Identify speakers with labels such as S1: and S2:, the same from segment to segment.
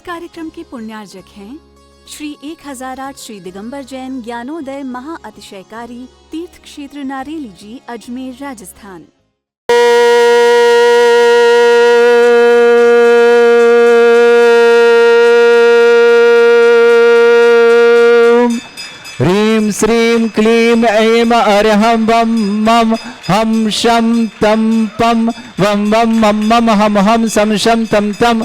S1: कार्यक्रम के पुण्यार्जक हैं श्री 1008 श्री दिगंबर जैन ज्ञानोदय महा अतिशयकारी तीर्थ क्षेत्र नारेली जी, अजमेर, राजस्थान।
S2: ह्रीं श्रीं क्लीं ऐं अर्हं वं मं हम शं तं पं वं वं मं मं हम हम सं शं तं तं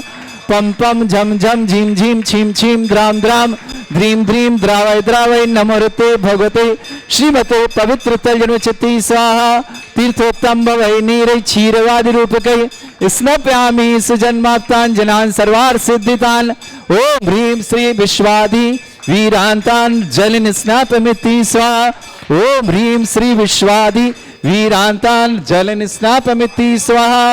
S2: पं पं झं झं झीं झीं छीं छीं द्रां द्रां द्रीं द्रीं द्रावय द्रावय नमोते भगवते श्रीमते पवित्र तलजनुचिति स्वाहा। तीर्थोत्तम भवै नीरै क्षीरवादि रूपकै स्नप्यामि सुजन्मात्ताञ्जनान् सर्वार्थ सिद्धितान्। ओम ह्रीं श्री विश्वादि वीरांतान जलिन स्नापमिति स्वाहा। ओम ह्रीं श्री विश्वादि वीरांतान जलिन स्नापमिति स्वाहा।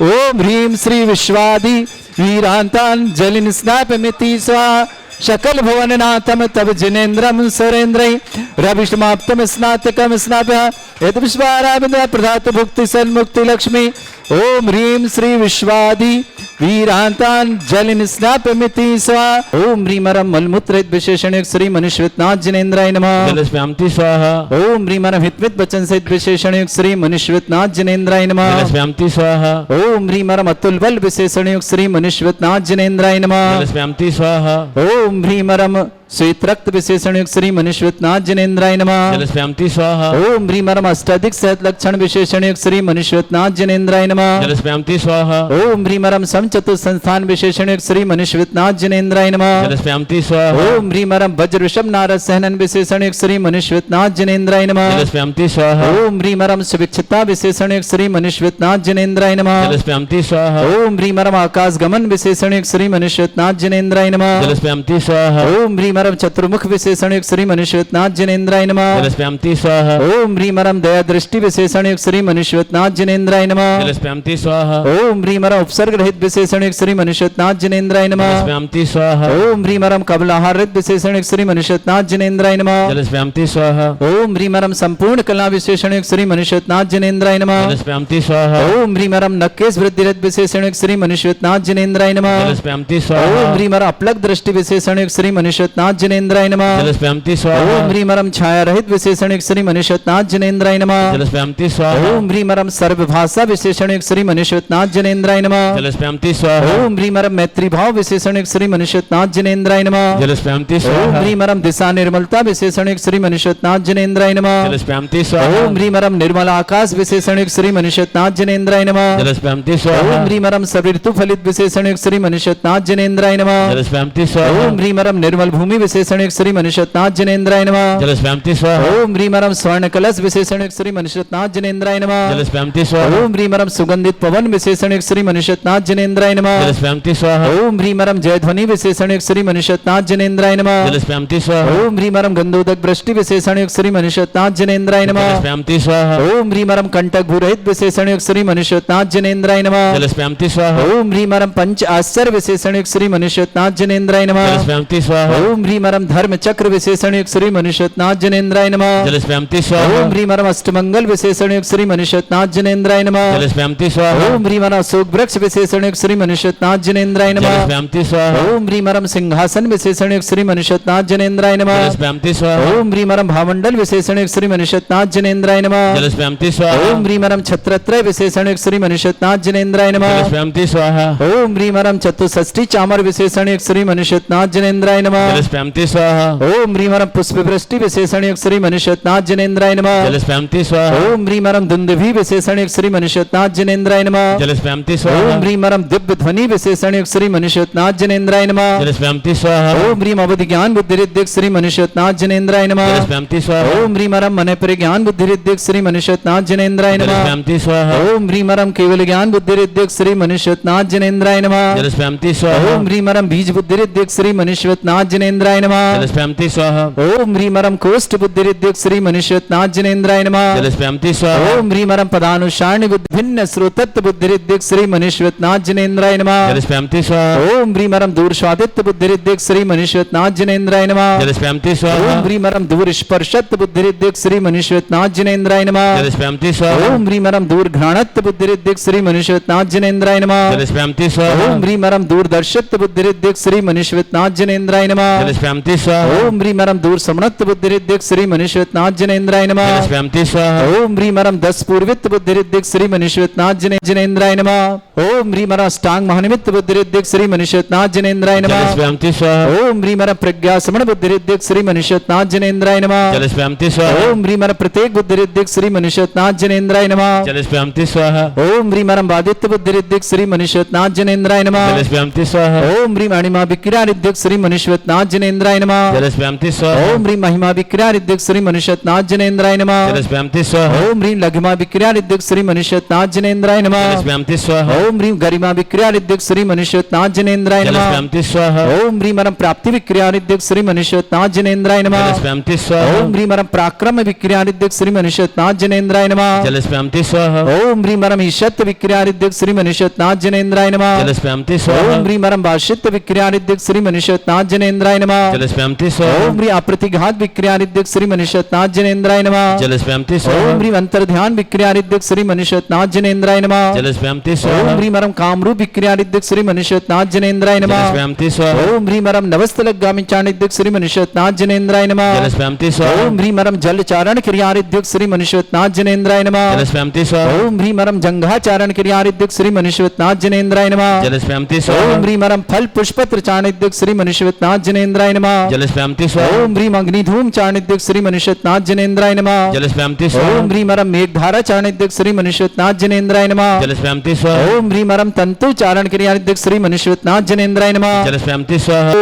S2: ओम ह्रीं श्री विश्वादि वीरांतान जलिन स्नापमिति स्वाहा। शकल भुवननाथम तब जिनेन्द्रम सुरेन्द्रै रविष्माप्तम स्नातकम स्नाप्य यद विश्वाराविंद प्रधात भुक्ति सन्मुक्ति लक्ष्मी। ओम ह्रीं श्री विश्वादि वीरांतान जलिन स्नापमिति स्वाहा। ओम ह्रीमरम मलमूत्रित विशेषण श्री मनुष्यनाथ जिनेन्द्राय नमः।
S3: जलस्व्याम्ति स्वाहा।
S2: ओम ह्रीमरम हितवित वचन सहित विशेषण श्री मनुष्यनाथ जिनेन्द्राय नमः।
S3: जलस्व्याम्ति स्वाहा।
S2: ओम ह्रीमरम अतुल बल विशेषण श्री मनुष्यनाथ जिनेन्द्राय नमः।
S3: जलस्व्याम्ति स्वाहा।
S2: ओम ह्रीमरम श्वेत रक्त विशेषण श्री मनुष्यनाथ जिनेन्द्राय नमः।
S3: जलस्व्याम्ति स्वाहा।
S2: ओम ह्रीमरम अष्टाधिक सहत लक्षण विशेषण श्री मनुष्यनाथ जिनेन्द्राय नमः।
S3: जलस्व्याम्ति स्वाहा।
S2: ओम ह्रीमरम समचतुर संस्थान विशेषण श्री मनुष्यनाथ जिनेन्द्राय नमः।
S3: जलस्व्याम्ति स्वाहा।
S2: ओम ह्रीमरम वज्र ऋषभ नारद सहनन विशेषण श्री मनुष्यनाथ जिनेन्द्राय नमः।
S3: जलस्व्याम्ति स्वाहा।
S2: ओम ह्रीमरम सुविक्षिता विशेषण श्री मनुष्यनाथ जिनेन्द्राय नमः।
S3: जलस्व्याम्ति स्वाहा।
S2: ओम ह्रीमरम आकाश गमन विशेषण श्री मनुष्यनाथ जिनेन्द्राय नमः।
S3: जलस्व्याम्ति स्वाहा।
S2: ओम ह्रीमरम चतुर्मुख विशेषण श्री मनुष्यनाथ जिनेन्द्राय नमः।
S3: जलस्व्याम्ति स्वाहा।
S2: ओम ह्रीमरम दया दृष्टि विशेषण श्री मनुष्यनाथ जिनेन्द्राय नमः।
S3: जलस्व्याम्ति स्वाहा।
S2: ओम ह्रीमरम उपसर्ग रहित विशेषण श्री मनुष्यनाथ जिनेन्द्राय नमः।
S3: जलस्व्याम्ति स्वाहा।
S2: ओम ह्रीमरम कबलाहार रहित विशेषण श्री मनुष्यनाथ जिनेन्द्राय नमः।
S3: जलस्व्याम्ति स्वाहा।
S2: ओम ह्रीमरम संपूर्ण कला विशेषण श्री मनुष्यनाथ जिनेन्द्राय नमः।
S3: जलस्व्याम्ति स्वाहा।
S2: ओम ह्रीमरम नक्केश वृद्धि रहित विशेषण श्री मनुष्यनाथ जिनेन्द्राय नमः।
S3: जलस्व्याम्ति स्वाहा।
S2: ओम ह्रीमरम अपलक दृष्टि विशेषण श्री मनुष्यनाथ जिनेन्द्राय नमः।
S3: जलस्व्याम्ति स्वाहा।
S2: ओम ह्रीमरम छाया रहित विशेषण श्री मनुष्यनाथ जिनेन्द्राय नमः।
S3: जलस्व्याम्ति स्वाहा।
S2: ओम ह्रीमरम सर्वभाषा विशेषण श्री मनुष्यनाथ जिनेन्द्राय नमः।
S3: जलस्व्याम्ति स्वाहा।
S2: ओम ह्रीमरम मैत्री भाव विशेषण श्री मनुष्यनाथ जिनेन्द्राय नमः।
S3: जलस्व्याम्ति
S2: ओम
S3: स्वाहा।
S2: ह्रीमरम दिशा निर्मलता विशेषण श्री मनुष्यनाथ जिनेन्द्राय नमः।
S3: जलस्व्याम्ति स्वाहा।
S2: ओम ह्रीमरम निर्मल आकाश विशेषण श्री मनुष्यनाथ जिनेन्द्राय नमः।
S3: जलस्व्याम्ति स्वाहा।
S2: ओम ह्रीमरम सवितु फलित विशेषण श्री मनुष्यनाथ जिनेन्द्राय नमः।
S3: जलस्व्याम्ति स्वाहा।
S2: ओम ह्रीमरम निर्मल भूमि विशेषण श्री मनुष्यनाथ जिनेन्द्राय नमः।
S3: जलस्व्याम्ति स्वाहा।
S2: ओम ह्रीमरम स्वर्ण कलश विशेषण श्री मनुष्यनाथ जिनेन्द्राय नमः।
S3: जलस्व्याम्ति स्वाहा।
S2: ओम ह्रीमरम सुगंधित पवन विशेषण श्री मनुष्यनाथ जिनेन्द्राय नमः।
S3: जलस्व्याम्ति स्वाहा।
S2: ओम ह्रीमरम जय ध्वनि विशेषण श्री मनुष्यनाथ जिनेन्द्राय नमः।
S3: जलस्व्याम्ति स्वाहा।
S2: ओम ह्रीमरम गंधोदक वृष्टि विशेषण श्री मनुष्यनाथ जिनेन्द्राय नमः।
S3: जलस्व्याम्ति स्वाहा।
S2: ओम ह्रीमरम कंटक भूरहित विशेषण श्री मनुष्यनाथ जिनेन्द्राय नमः।
S3: जलस्व्याम्ति स्वाहा।
S2: ओम ह्रीमरम पंच आश्चर्य विशेषण श्री मनुष्यनाथ जिनेन्द्राय नमः।
S3: जलस्व्याम्ति स्वाहा।
S2: ओम ह्रीमरम धर्म चक्र विशेषण श्री मनुष्यनाथ जिनेन्द्राय नमः।
S3: जलस्व्याम्ति स्वाहा।
S2: ओम ह्रीमरम अष्टमंगल विशेषण श्री मनुष्यनाथ जिनेन्द्राय नमः।
S3: जलस्व्याम्ति स्वाहा।
S2: ओम ह्रीमरम अशोक वृक्ष विशेषण श्री मनुष्यनाथ जिनेन्द्राय नमः।
S3: जलस्व्याम्ति स्वाहा।
S2: ओम ह्रीमरम सिंहासन विशेषण श्री मनुष्यनाथ जिनेन्द्राय नमः।
S3: जलस्व्याम्ति स्वाहा।
S2: ओम ह्रीमरम भामंडल विशेषण श्री मनुष्यनाथ जिनेन्द्राय नमः।
S3: जलस्व्याम्ति स्वाहा।
S2: ओम ह्रीमरम छत्रत्रय विशेषण श्री मनुष्यनाथ जिनेन्द्राय नमः।
S3: जलस्व्याम्ति स्वाहा।
S2: ओम ह्रीमरम चतुष्षष्ठी चामर विशेषण श्री मनुष्यनाथ जिनेन्द्राय नमः।
S3: जलस्व्याम्ति स्वाहा।
S2: ओम ह्रीमरम पुष्प वृष्टि विशेषण श्री मनुष्यनाथ जिनेन्द्राय नमः।
S3: जलस्व्याम्ति स्वाहा।
S2: ओम ह्रीमरम दुंदुभि विशेषण श्री मनुष्यनाथ जिनेन्द्राय नमः।
S3: जलस्व्याम्ति स्वाहा।
S2: ओम ह्रीमरम दिव्य ध्वनि विशेषण श्री मनुष्यनाथ जिनेन्द्राय नमः।
S3: जलस्व्याम्ति स्वाहा।
S2: ओम ह्रीम अवधि ज्ञान बुद्धि रिद्धिक श्री मनुष्यनाथ जिनेन्द्राय नमः।
S3: जलस्व्याम्ति स्वाहा।
S2: ओम ह्रीमरम मन परिज्ञान बुद्धि रिद्धिक श्री मनुष्यनाथ जिनेन्द्राय नमः।
S3: जलस्व्याम्ति स्वाहा।
S2: ओम ह्रीमरम केवल ज्ञान बुद्धि रिद्धिक श्री मनुष्यनाथ जिनेन्द्राय नमः।
S3: जलस्व्याम्ति स्वाहा।
S2: ओम ह्रीमरम बीज बुद्धि रिद्धिक श्री मनुष्यनाथ जिनेन्द्राय जनेन्द्राय नमः
S3: जलस्प्यामति स्वाहा
S2: ओम ह्रीमरम कोष्ठ बुद्धिरिद्युक्त श्री मनुष्यनाथ जनेन्द्राय नमः
S3: जलस्प्यामति स्वाहा
S2: ओम ह्रीमरम पदानुसारणी बुद्धिभिन्न श्रोतत्व बुद्धिरिद्युक्त श्री मनुष्यनाथ जनेन्द्राय नमः
S3: जलस्प्यामति स्वाहा
S2: ओम ह्रीमरम दूर स्वादित्व बुद्धिरिद्युक्त श्री मनुष्यनाथ जनेन्द्राय नमः
S3: जलस्प्यामति स्वाहा
S2: ओम ह्रीमरम दूर स्पर्शत्व बुद्धिरिद्युक्त श्री मनुष्यनाथ जनेन्द्राय नमः
S3: जलस्प्यामति स्वाहा
S2: ओम ह्रीमरम दूर घ्राणत्व बुद्धिरिद्युक्त श्री मनुष्यनाथ जनेन्द्राय नमः
S3: जलस्प्यामति स्वाहा
S2: ओम ह्रीमरम दूरदर्शित्व बुद्धिरिद्युक्त श्री मनुष्यनाथ जनेन्द्राय नमः
S3: जलस्प्यामति स्वाहा
S2: ओम ह्रीमरम दूर समणत्व बुद्धिरिद्युक्त श्री मनुष्यनाथ जनेन्द्राय नमः
S3: जलस्प्यामति स्वाहा
S2: ओम ह्रीमरम दस पूर्वित्व बुद्धिरिद्युक्त श्री मनुष्यनाथ जनेन्द्राय नमः ओम ह्रीमरम अष्टांग महानिमित्त बुद्धिरिद्युक्त श्री मनुष्यनाथ जनेन्द्राय नमः
S3: जलस्प्यामति स्वाहा
S2: ओम ह्रीमरम प्रज्ञा समण बुद्धिरिद्युक्त श्री मनुष्यनाथ जनेन्द्राय नमः
S3: जलस्प्यामति स्वाहा
S2: ओम ह्रीमरम प्रत्येक बुद्धिरिद्युक्त श्री मनुष्यनाथ जनेन्द्राय नमः
S3: जलस्प्यामति स्वाहा
S2: ओम ह्रीमरम बादित्य बुद्धिरिद्युक्त श्री मनुष्यनाथ जनेन्द्राय नमः
S3: जलस्प्यामति स्वाहा
S2: ओम ह्रीम अणिमा विक्रियारिद्युक्त श्री मनुष्यनाथ जनेन्द्राय नमः
S3: जलस्प्यामति स्वाहा
S2: ओम ह्रीम महिमा विक्रियारिद्युक्त श्री मनुष्यनाथ जनेन्द्राय नमः
S3: जलस्प्यामति स्वाहा
S2: ओम ह्रीम लघिमा विक्रियारिद्युक्त श्री मनुष्यनाथ जनेन्द्राय नमः
S3: जलस्प्यामति स्वाहा
S2: ओम ह्रीम गरिमा विक्रियारिद्युक्त श्री मनुष्यनाथ जनेन्द्राय नमः
S3: जलस्प्यामति स्वाहा
S2: ओम ह्रीमरम प्राप्ति विक्रियारिद्युक्त श्री मनुष्यनाथ जनेन्द्राय नमः
S3: जलस्प्यामति स्वाहा
S2: ओम ह्रीमरम पराक्रम विक्रियारिद्युक्त श्री मनुष्यनाथ जनेन्द्राय नमः
S3: जलस्प्यामति स्वाहा
S2: ओम ह्रीमरम ईशत्व विक्रियारिद्युक्त श्री मनुष्यनाथ जनेन्द्राय नमः
S3: जलस्प्यामति स्वाहा
S2: ओम ह्रीमरम भाष्यत्व विक्रियारिद्युक्त श्री मनुष्यनाथ जनेन्द्राय नमः
S3: जलस्प्यामति स्वाहा
S2: ओम ह्रीम अप्रतिघात विक्रियारिद्युक्त श्री मनुष्यनाथ जनेन्द्राय नमः
S3: जलस्प्यामति स्वाहा
S2: ओम ह्रीम अंतर्ध्यान विक्रियारिद्युक्त श्री मनुष्यनाथ जनेन्द्राय नमः
S3: जलस्प्यामति
S2: ओम
S3: स्वाहा
S2: ह्रीमरम कामरूप विक्रियारिद्युक्त श्री मनुष्यनाथ जनेन्द्राय नमः
S3: जलस्प्यामति स्वाहा
S2: ओम ह्रीमरम नवस्थलगामी चाणिद्युक्त श्री मनुष्यनाथ जनेन्द्राय नमः
S3: जलस्प्यामति स्वाहा
S2: ओम ह्रीमरम जल चारण क्रियारिद्युक्त श्री मनुष्यनाथ जनेन्द्राय नमः
S3: जलस्प्यामति स्वाहा
S2: ओम ह्रीमरम जंघाचारण क्रियारिद्युक्त श्री मनुष्यनाथ जनेन्द्राय नमः
S3: जलस्प्यामति स्वाहा
S2: ओम ह्रीमरम फल पुष्पत्र चाणिद्युक्त श्री मनुष्यनाथ जनेन्द्राय नमः
S3: जलस्प्यामति स्वाहा
S2: ओम ह्रीम अग्निधूम चाणिद्युक्त श्री मनुष्यनाथ जनेन्द्राय नमः
S3: जलस्प्यामति स्वाहा
S2: ओम ह्रीमरम मेघधारा चाणिद्युक्त श्री मनुष्यनाथ जनेन्द्राय नमः
S3: जलस्प्यामति स्वाहा
S2: ओम ह्रीमरम तंतु चारण क्रियारिद्युक्त श्री मनुष्यनाथ जनेन्द्राय नमः
S3: जलस्प्यामति स्वाहा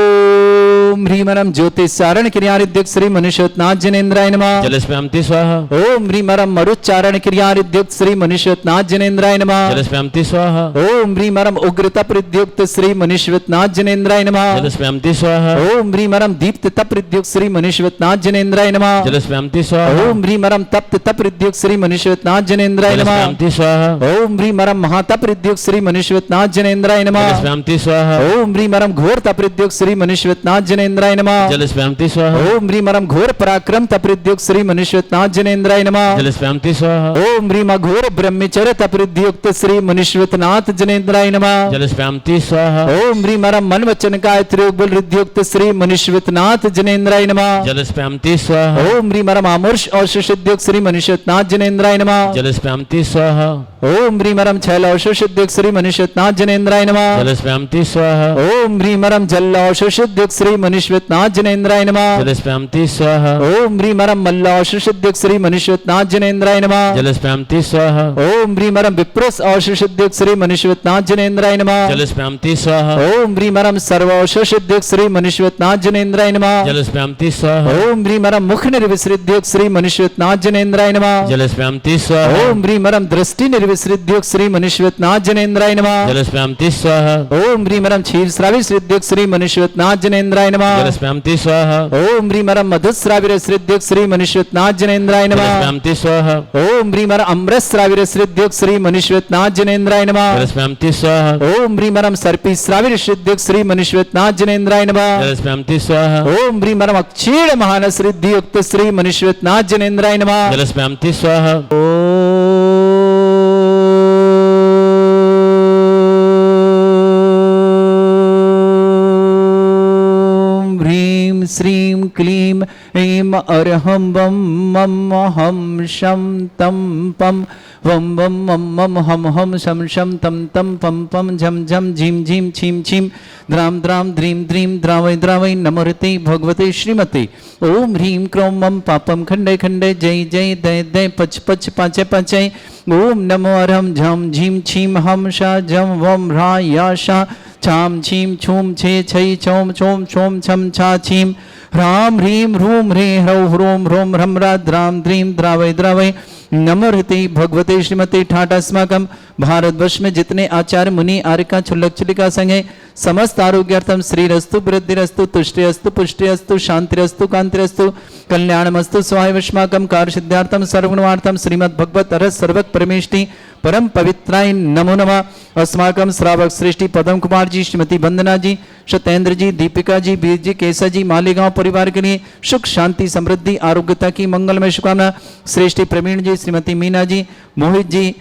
S2: ओम ह्रीमरम ज्योतिषारण क्रियारिद्युक्त श्री मनुष्यनाथ जनेन्द्राय नमः
S3: जलस्प्यामति स्वाहा
S2: ओम ह्रीमरम मरुच्चारण क्रियारिद्युक्त श्री मनुष्यनाथ जनेन्द्राय नमः
S3: जलस्प्यामति स्वाहा
S2: ओम ह्रीमरम उग्रतपरिद्युक्त श्री मनुष्यनाथ जनेन्द्राय नमः
S3: जलस्प्यामति स्वाहा
S2: ओम ह्रीमरम दीप्त तपरिद्युक्त श्री मनुष्यनाथ जनेन्द्राय नमः
S3: जलस्प्यामति स्वाहा
S2: ओम ह्रीमरम तप्त तपरिद्युक्त श्री मनुष्यनाथ जनेन्द्राय नमः
S3: जलस्प्यामति स्वाहा
S2: ओम ह्रीमरम महातपरिद्युक्त श्री मनुष्यनाथ जनेन्द्राय नमः
S3: जलस्प्यामति स्वाहा
S2: ओम ह्रीमरम घोर तपरिद्युक्त श्री मनुष्यनाथ जनेन्द्राय नमः
S3: जलस्प्यामति स्वाहा
S2: ओम ह्रीमरम घोर पराक्रम तपरिद्युक्त श्री मनुष्यनाथ जनेन्द्राय नमः
S3: जलस्प्यामति स्वाहा
S2: ओम ह्रीम घोर ब्रह्मचर्य तपरिद्युक्त श्री मनुष्यनाथ जनेन्द्राय नमः
S3: जलस्प्यामति स्वाहा
S2: ओम ह्रीमरम मन वचन काय त्रियोगबल हृदयुक्त श्री मनुष्यनाथ जनेन्द्राय नमः
S3: जलस्प्यामति स्वाहा
S2: ओम ह्रीमरम आमुष और सिद्धियुक्त श्री मनुष्यनाथ जनेन्द्राय नमः
S3: जलस्प्यामति स्वाहा
S2: ओम ह्रीमरम छैल और सिद्धियुक्त श्री मनुष्यनाथ जनेन्द्राय नमः
S3: जलस्प्यामति स्वाहा
S2: ओम ह्रीमरम जल और सिद्धियुक्त श्री मनुष्यनाथ जनेन्द्राय नमः
S3: जलस्प्यामति स्वाहा
S2: ओम ह्रीमरम मल्ल और सिद्धियुक्त श्री मनुष्यनाथ जनेन्द्राय नमः
S3: जलस्प्यामति स्वाहा
S2: ओम ह्रीमरम विप्रस और सिद्धियुक्त श्री मनुष्यनाथ जनेन्द्राय नमः
S3: जलस्प्यामति स्वाहा
S2: ओम ह्रीमरम सर्व और सिद्धियुक्त श्री मनुष्यनाथ जनेन्द्राय नमः
S3: जलस्प्यामति स्वाहा
S2: ओम ह्रीमरम मुख निर्विसृद्युक्त श्री मनुष्यनाथ जनेन्द्राय नमः
S3: जलस्प्यामति स्वाहा
S2: ओम ह्रीमरम दृष्टि निर्विसृद्युक्त श्री मनुष्यनाथ जनेन्द्राय नमः
S3: जलस्प्यामति स्वाहा
S2: ओम ह्रीमरम क्षीर श्राविसृद्युक्त श्री मनुष्यनाथ जनेन्द्राय नमः
S3: जलस्प्यामति स्वाहा
S2: ओम ह्रीमरम मधुश्राविरसृद्युक्त श्री मनुष्यनाथ जनेन्द्राय नमः
S3: जलस्प्यामति स्वाहा
S2: ओम ह्रीमरम अमृतश्राविरसृद्युक्त श्री मनुष्यनाथ जनेन्द्राय नमः
S3: जलस्प्यामति स्वाहा
S2: ओम ह्रीमरम सर्पी श्राविरसृद्युक्त श्री मनुष्यनाथ जनेन्द्राय नमः
S3: जलस्प्यामति स्वाहा
S2: ओम ह्रीमरम अक्षीण महानसृद्धियुक्त श्री मनुष्यनाथ जनेन्द्राय नमः
S3: जलस्प्यामति स्वाहा
S2: ओम ह्रीं श्रीं क्लीं ऐं अरहं वं मं हं शं तं पं वं वं मं मं हं हं शं शं तं तं पं पं झं झं झीं झीं छीं छीं द्रां द्रां द्रीं द्रीं द्रावै द्रावै नमोते भगवते श्रीमते ओम ह्रीं क्रों मं पापं खण्डे खण्डे जय जय दय दय पच पच पाचय पाचय ओम नमो अरहं झं झीं छीं हं शा झं वं ह्रा या शा छाम छीम छूम छे छै चौम चोम छोम छम छा छीम ह्राम ह्रीं ह्रूं ह्रे ह्रौ ह्रों ह्रों ह्रं रा द्रां द्रीं द्रावै द्रावै नमोहृति भगवते श्रीमते ठाट अस्माकं भारतवर्ष में जितने आचार्य मुनि आर्यका छुल्लक छुलिका संघ है समस्त आरोग्यार्थम श्रीरस्तु वृद्धिरस्तु तुष्टिरस्तु पुष्टिरस्तु शांतिरस्तु कांतिरस्तु कल्याणमस्तु स्वायवश्माकं कार्यसिद्धार्थम सर्वगुणार्थम श्रीमद् भगवत अरस सर्वक परमेष्टि परम पवित्राय नमो नमः। अस्माकं श्रावक श्रेष्ठी पदम कुमार जी, श्रीमती वंदना जी, सत्येंद्र जी, दीपिका जी, वीर जी, केसा जी, मालेगांव परिवार के लिए सुख शांति समृद्धि आरोग्यता की मंगलमय शुभकामना। श्रेष्ठी प्रवीण जी, श्रीमती मीना जी, मोहित जी,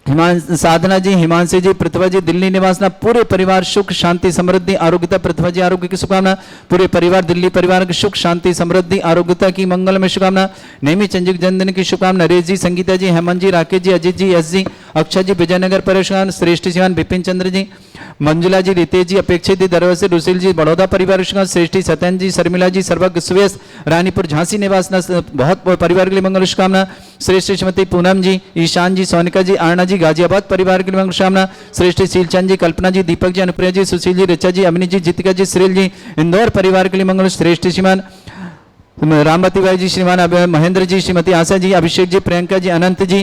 S2: साधना जी, हिमांशु जी, पृथ्वी जी, दिल्ली निवासना पूरे परिवार सुख शांति समृद्धि आरोग्यता। पृथ्वी जी आरोग्य की शुभकामना। पूरे परिवार दिल्ली परिवार की सुख शांति समृद्धि आरोग्यता की मंगलमय शुभकामना। नेमी चंद्रिक जन्मदिन की शुभकामना। नरेश जी, संगीता जी, हेमंत जी, राकेश जी, अजीत जी, यश जी, अक्षय जी, विजयनगर परेशान, श्रेष्ठ शिवान, विपिन चंद्र जी, मंजुला जी, रितेश जी, अपेक्षित जी, दरवाजे से रुसिल जी, बड़ौदा परिवार श्रेष्ठी सत्यन जी, शर्मिला जी, सर्वज्ञ सुवेश, रानीपुर झांसी निवासना बहुत परिवार के लिए मंगल शुभकामना। श्रेष्ठ श्रीमती पूनम जी, ईशान जी, सोनिका जी, आरणा जी, गाजियाबाद परिवार के लिए मंगल शुभकामना। श्रेष्ठ शीलचंद जी, कल्पना जी, दीपक जी, अनुप्रिया जी, सुशील जी, रिचा जी, अमिनी जी, जितिका जी, श्रील जी, इंदौर परिवार के लिए मंगल। श्रेष्ठ श्रीमान रामवती भाई जी, श्रीमान महेंद्र जी, श्रीमती आशा जी, अभिषेक जी, प्रियंका जी, अनंत जी,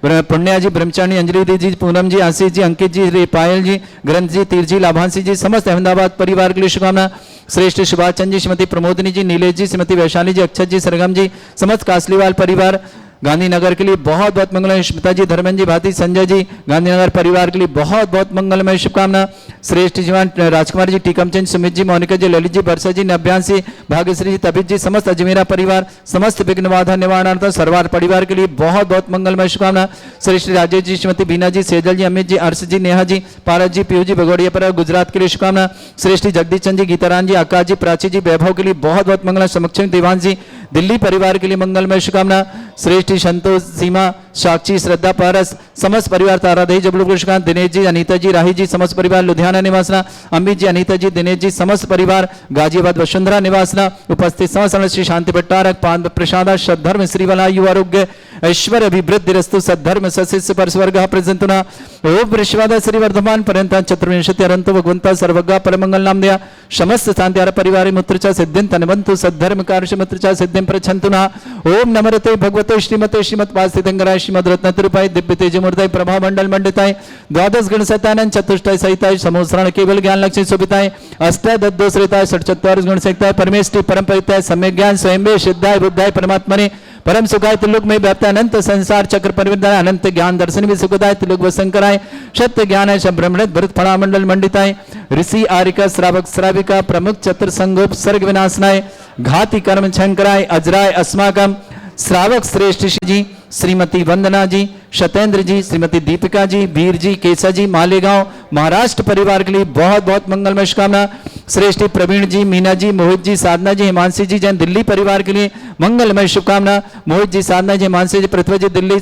S2: पुण्या जी, ब्रह्मचारी, अंजलि दी जी, पूनम जी, आशीष जी, अंकित जी, पायल जी, ग्रंथ जी, तीर जी, लाभांशी जी, समस्त अहमदाबाद परिवार के लिए शुभकामना। श्रेष्ठ सुभाष चंद जी, श्रीमती प्रमोदिनी जी, नीलेश जी, श्रीमती वैशाली जी, अक्षत जी, सरगम जी, समस्त कासलीवाल परिवार गांधीनगर के लिए बहुत बहुत मंगलमय। स्मिता जी, धर्मेंद्र जी, भाती, संजय जी, गांधीनगर परिवार के लिए बहुत बहुत मंगलमय शुभकामना। श्रेष्ठ जीवन राजकुमार जी, टीकमचंद, सुमित जी, मोनिका जी, ललित जी, वर्षा जी, नव्यांशी, भाग्यश्री जी, तबित जी, समस्त अजमेरा परिवार, समस्त विघ्न बाधा निवारणार्थ सरवार परिवार के लिए बहुत बहुत मंगलमय शुभकामना। श्रेष्ठ राजेश जी, श्रीमती बीना जी, सेजल जी, अमित जी, अर्श जी, नेहा जी, पारस जी, पीयू जी, भगोड़िया पर गुजरात के लिए शुभकामना। श्रेष्ठ जगदीश चंद जी, गीताराम जी, आकाश जी, प्राची जी, वैभव के लिए बहुत बहुत मंगल। समक्षम देवांश जी, दिल्ली परिवार के लिए मंगलमय शुभकामना। श्रेष्ठ संतोष, सीमा, साक्षी, श्रद्धा, पारस, समस्त परिवार, तारादेवी, जबलू कृष्ण, दिनेश जी, अनीता जी, राही जी, समस्त परिवार, लुधियाना निवासना, अमित जी, अनीता जी, दिनेश जी, समस्त परिवार, गाजियाबाद वसुंधरा निवासना, उपस्थित समस्त श्री शांति भट्टारक, पान प्रसाद, सद्धर्म, श्रीवला, यु आरोग्य, ऐश्वर्य अभिवृद्धि रस्तु, सद्धर्म सस्यस्य परस्वर्ग प्रजंतुना। ओम वृषवाद श्री वर्धमान पर्यंत चतुर्विंशति अरंतो भगवंता सर्वज्ञ परमंगल नाम दया समस्त शांति परिवार मुत्रचा सिद्धिं तनवंतु सद्धर्म कार्य मुत्रचा सिद्धिं प्रछंतुना। ओम नमरते भगवते श्रीमते श्रीमद्वासितंगराय श्रीमद रत्नतरुपाय दिव्य तेजमूर्ताय प्रभा मंडल मंडिताय द्वादश गण सतानंद चतुष्टय सहिताय समोसरण केवल ज्ञान लक्ष्मी शोभिताय अष्टाय दद्दोश्रिताय षट्चत्वार गुण सहिताय परमेष्टि परम पवित्राय सम्यक ज्ञान स्वयं सिद्धाय बुद्धाय परमात्मने परम सुखाय त्रिलोक में व्याप्त अनंत संसार चक्र परिवृताय अनंत ज्ञान दर्शन भी सुखदाय त्रिलोक वशंकराय सत्य ज्ञान है ब्रह्मणित भरत फणा मंडल मंडिताय ऋषि आरिका श्रावक श्राविका प्रमुख चतुर संगोप सर्ग विनाशनाय घाति कर्म छंकराय अजराय अस्माकम श्रावक श्रेष्ठ जी श्रीमती वंदना जी, सत्येंद्र जी, श्रीमती दीपिका जी, वीर जी, केसा जी, मालेगांव महाराष्ट्र परिवार के लिए बहुत बहुत मंगलमय शुभकामना। श्रेष्ठी प्रवीण जी, मीना जी, मोहित जी, साधना जी, हिमांशी जी, जैन दिल्ली परिवार के लिए मंगलमय शुभकामना। मोहित जी, साधना जी, हिमांशी जी, पृथ्वी जी, दिल्ली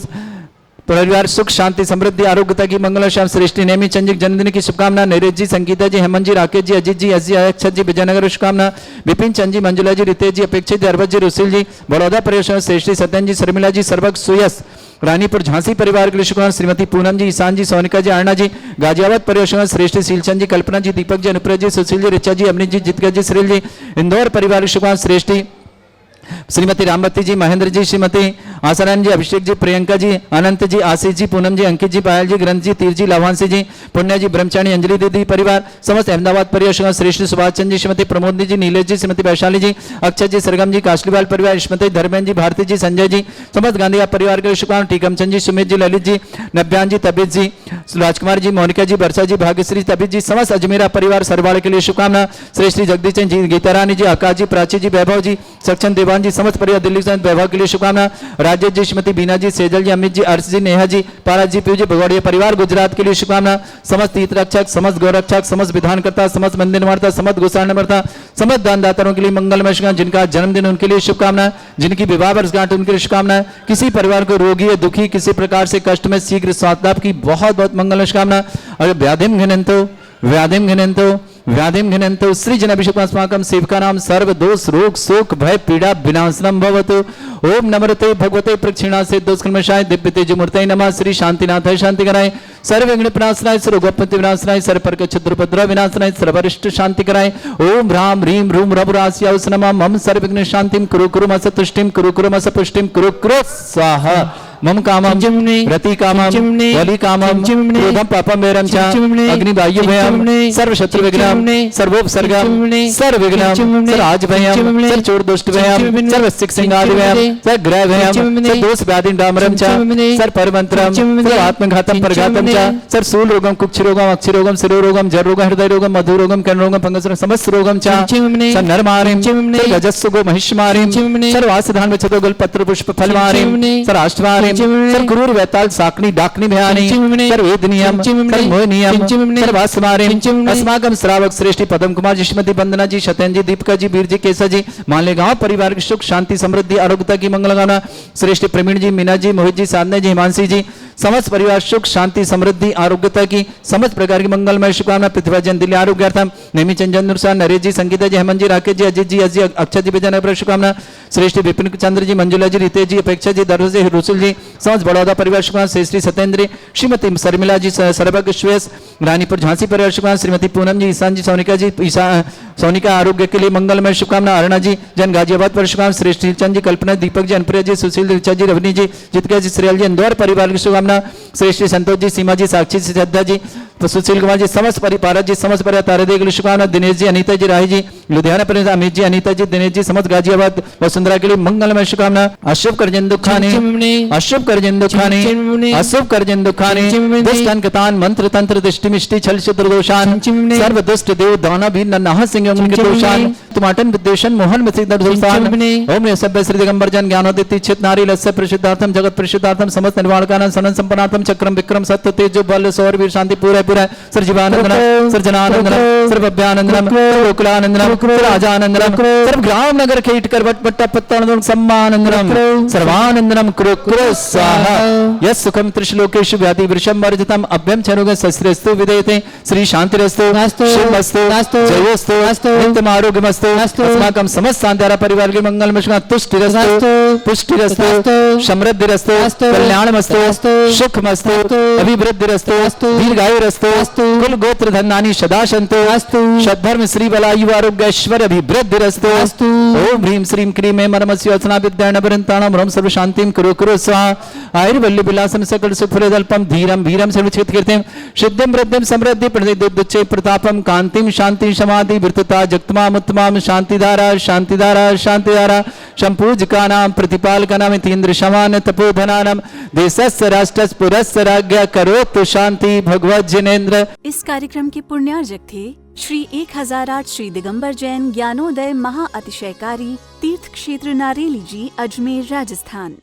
S2: परिवार सुख शांति समृद्धि आरोग्यता की मंगल श्याम। श्रेष्ठी नेमी चंद्रिक जन्मदिन की शुभकामना। नरेश जी, संगीता जी, हेमंत जी, राकेश जी, अजीत जी, अजी, अक्षत जी, विजयनगर शुभकामना। विपिन चंद जी, मंजुला जी, रितेश जी, अपेक्षित जी, अरबत जी, रुसिल जी, बड़ौदा परिवेश, श्रेष्ठी सत्यन जी, शर्मिला जी, सर्वज्ञ सुयस, रानीपुर झांसी परिवार के लिए शुभकामना। श्रीमती पूनम जी, ईशान जी, सोनिका जी, आरणा जी, गाजियाबाद परिवेश, श्रेष्ठी शीलचंद जी, कल्पना जी, दीपक जी, अनुप्रिया जी, सुशील जी, रिचा जी, अमृत जी, जितका जी, श्रील जी, इंदौर परिवार की शुभकामना। श्रेष्ठी श्रीमती रामवती जी, महेंद्र जी, श्रीमती आसाराम जी, अभिषेक जी, प्रियंका जी, अनंत जी, आशीष जी, पूनम जी, अंकित जी, पायल जी, ग्रंथ जी, तीर जी, लाभांशी जी, पुण्या जी, ब्रह्मचारी, अंजलि दीदी परिवार, समस्त अहमदाबाद परिवार, श्रेष्ठ सुभाष चंद जी, श्रीमती प्रमोदनी जी, नीलेश जी, श्रीमती वैशाली जी, अक्षय जी, सरगम जी, काशलीवाल परिवार, श्रीमती धर्मेंद्र जी, भारती जी, संजय जी, समस्त गांधी परिवार के शुभकामना। टीकमचंद जी, सुमित जी, ललित जी, नव्यान जी, तबित जी, राजकुमार जी, मोनिका जी, वर्षा जी, भाग्यश्री, तबित जी, समस्त अजमेरा परिवार सरवाड़ के लिए शुभकामना। श्रेष्ठी जगदीश चंद जी, गीतारानी जी, आकाश जी, प्राची जी, वैभव जी, सक्षम देवान जी, समस्त परिवार दिल्ली वैभव के लिए शुभकामना। राजेश जी, श्रीमती बीना जी, सेजल जी, अमित जी, अर्श जी, नेहा जी, पारस जी, पीयू जी, भगोड़िया परिवार गुजरात के लिए शुभकामना। समस्त तीर्थ रक्षक, समस्त गौरक्षक, समस्त विधानकर्ता, समस्त मंदिर निर्माता, समस्त गोसाण निर्माता, समस्त दानदाताओं के लिए मंगलमय शुभकामना। जिनका जन्मदिन उनके लिए शुभकामना, जिनकी विवाह वर्षगांठ उनके लिए शुभकामना। किसी परिवार को रोगी या दुखी किसी प्रकार से कष्ट में शीघ्र स्वास्थ्य लाभ की बहुत बहुत मंगलमय शुभकामना। और व्याधिम घिनंतो व्याधिम घिनंतो सृजन अभिषेकमास्माकं सेवकानां सर्व दोष रोग शोक भय पीड़ा विनाशनम भवतु। ओम नमरते भगवते प्रक्षिणासे दोषकर्मशाय दिव्य तेजमूर्तये नमः। श्री शांतिनाथाय शांति कराय, सर्व विघ्न विनाशनाय, सर्वगोपति विनाशनाय, सर्व पर क्षुद्रपद्र विनाशनाय, सर्वरिष्ट शांति कराय। ओम ह्राम ह्रीम ह्रूम रघुरास्याउस नमः। मम सर्व विघ्न शांतिम कुरु कुरु मस तुष्टिम कुरु कुरु मस पुष्टिम कुरु कुरु स्वाहा। मम कामम रति कामम वली कामम क्रोधम पापम वैरम च अग्निवायु भयम सर्व शत्रु विघ्नम सर्वोपसर्गम सर्व विघ्नम सर्व भयम सर्व चोर दुष्ट भयम सर्व सिक सिंगादि भयम सर्व ग्रह भयम सर्व दोष व्याधि डामरम च सर्व परमंत्रम सर्व आत्मघातम परघातम च सर्व सूल रोगम कुक्ष रोगम अक्षि रोगम शिरो रोगम जर रोगम हृदय रोगम मधु रोगम कर्ण रोगम फंगस रोगम समस्त रोगम च सर्व नरमारिम सर्व गजस्सु गो महिष्मारिम सर्व आसधान में छतो गल पत्र पुष्प फलमारिम सर्व अष्टमारिम सर्व क्रूर वैताल साकनी डाकनी भयानी सर्व वेद नियम सर्व मोह नियम सर्व आसमारिम अस्माकम श्रावक श्रेष्ठी पदम कुमार जी श्रीमती वंदना जी शतन जी दीपिका जी वीर जी केसर जी मालेगांव परिवार की सुख शांति समृद्धि आरोग्यता की मंगल कामना श्रेष्ठी प्रवीण जी मीना जी मोहित जी साधना जी हिमांशी जी समस्त परिवार सुख शांति समृद्धि आरोग्यता की समस्त प्रकार की मंगलमय शुभकामना पृथ्वी जन दिल्ली आरोग्यार्थम नेमी चंदन नुरसा नरेश जी संगीता जी हेमंत जी राकेश जी अजीत जी अजय अक्षय जी विजय शुभकामना श्रेष्ठी विपिन चंद्र जी मंजुला जी रितेश जी अपेक्षा जी दर्श जी रुसुल जी समस्त बड़ौदा परिवार शुभकामना श्री सत्येंद्र श्रीमती शर्मिला जी सरभग श्वेस रानीपुर झांसी परिवार शुभकामना श्रीमती पूनम जी ईशान जी सोनिका जी सोनिका आरोग्य के लिए मंगलमय शुभकामना अरुणा जी जन गाजियाबाद पर शुभकामना श्रेष्ठी चंद जी कल्पना दीपक जी अनप्रिया जी सुशील ऋचा जी रवनी जी जितका जी श्रेयल जी इंदौर परिवार की शुभकामना श्रेष्ठी संतोष जी सीमा जी साक्षी जी श्रद्धा जी सुशील कुमार जी समस्त परिवार जी समस्त परिवार तारे के शुभकामना दिनेश जी अनीता जी राही जी लुधियाना परिवार अमित जी अनीता जी दिनेश जी समस्त गाजियाबाद वसुंधरा के लिए मंगलमय शुभकामना अशुभ करजन दुखाने अशुभ करजन दुखाने अशुभ करजन दुखाने दुष्टन कतान मंत्र तंत्र दृष्टि मिष्टि छल शत्रु दोषान सर्व दुष्ट देव दाना भी नन्हा सिंह उनके दोषान तुमाटन विद्वेषण मोहन मिश्रित दोषान ओम सभ्य श्री दिगंबर जन ज्ञानोदित चित नारी लस्य प्रसिद्धार्थम जगत प्रसिद्धार्थम समस्त निर्वाणकानंद सनन संपन्नार्थम चक्रम विक्रम सत्य तेजो बल सौर वीर शांति पूरा पूरा सर्वजीवानंदनम सर्वजनानंदनम सर्वभव्यानंदनम सर्वकुलानंदनम सर्वराजानंदनम सर्वग्राम नगर खेट कर वट पट्टा पत्तानंदनम सम्मानंदनम सर्वानंदनम कुरु कुरु स्वाहा यस सुखम त्रिश्लोकेषु व्याधि वृषम वर्जितम अभ्यम चनुग सस्त्रस्तु विदेते श्री शांतिरस्तु शुभमस्तु जयोस्तु नित्यम आरोग्यमस्तु अस्माकं समस्त शांतिरा परिवार के मंगलमय तुष्टिरस्तु पुष्टिरस्तु समृद्धिरस्तु कल्याणमस्तु सुखमस्तु अभिवृद्धिरस्तु दीर्घायुरस्तु कुल गोत्र धनानि सदा सन्तु सद्धर्म श्री बलायु आरोग्य ऐश्वर्य अभिवृद्धिरस्तु ओम ह्रीं श्रीं क्रीं ऐं परमस्य वचना विद्याण वरन्ताणां ब्रह्म सर्व शांतिं कुरु कुरु स्वाहा आयुर्वल्ली विलासं सकल सुखफलदल्पं धीरं वीरं सर्वचित कीर्तिं सिद्धिं वृद्धिं समृद्धि प्रतिदुच्चे प्रतापं कांतिं शांति समाधि वृत्तता जगतमामुत्तमां शांतिधारा शांतिधारा शांतिधारा संपूजकानां प्रतिपालकानां इतीन्द्र समान तपोधनानां देशस्य राष्ट्रस्य पुरस्य राज्ञ करोतु शांति भगवत जिनेन्द्र।
S1: इस कार्यक्रम के पुण्यार्जक थे श्री 1008 श्री दिगंबर जैन ज्ञानोदय महा अतिशयकारी तीर्थ क्षेत्र नारेली जी अजमेर राजस्थान।